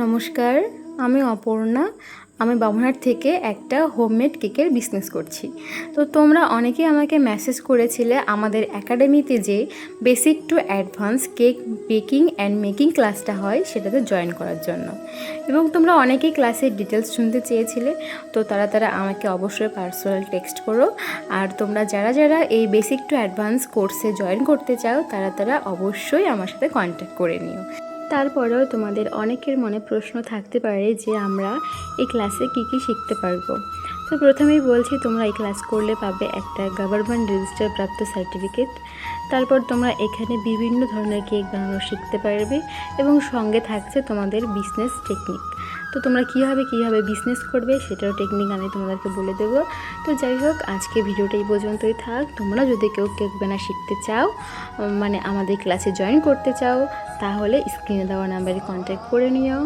নমস্কার, আমি অপর্ণা। আমি বাবুরহাট থেকে একটা হোমমেড কেকের বিজনেস করছি। তো তোমরা অনেকেই আমাকে মেসেজ করেছিলে আমাদের একাডেমিতে যে basic to advance cake baking and making ক্লাসটা হয় সেটাতে জয়েন করার জন্য, এবং তোমরা অনেকেই ক্লাসের ডিটেলস শুনতে চেয়েছিলে। তো তারা আমাকে অবশ্যই পার্সোনাল টেক্সট করো। আর তোমরা যারা এই বেসিক টু অ্যাডভান্স কোর্সে জয়েন করতে চাও তারা অবশ্যই আমার সাথে কন্ট্যাক্ট করে নিও। তারপরেও তোমাদের অনেকের মনে প্রশ্ন থাকতে পারে যে আমরা এই ক্লাসে কী শিখতে পারবো। তো প্রথমেই বলছি, তোমরা এই ক্লাস করলে পাবে একটা গভর্নমেন্ট রেজিস্টার প্রাপ্ত সার্টিফিকেট। তারপর তোমরা এখানে বিভিন্ন ধরনের কেক বানানো শিখতে পারবে এবং সঙ্গে থাকছে তোমাদের বিজনেস টেকনিক। তো তোমরা কীভাবে বিজনেস করবে সেটাও টেকনিক আমি তোমাদেরকে বলে দেবো। তো যাই হোক, আজকে ভিডিওটা এই পর্যন্তই থাক। তোমরা যদি কেউ কেক বানা শিখতে চাও, মানে আমাদের ক্লাসে জয়েন করতে চাও, তাহলে স্ক্রিনে দেওয়া নাম্বারে কন্ট্যাক্ট করে নিও।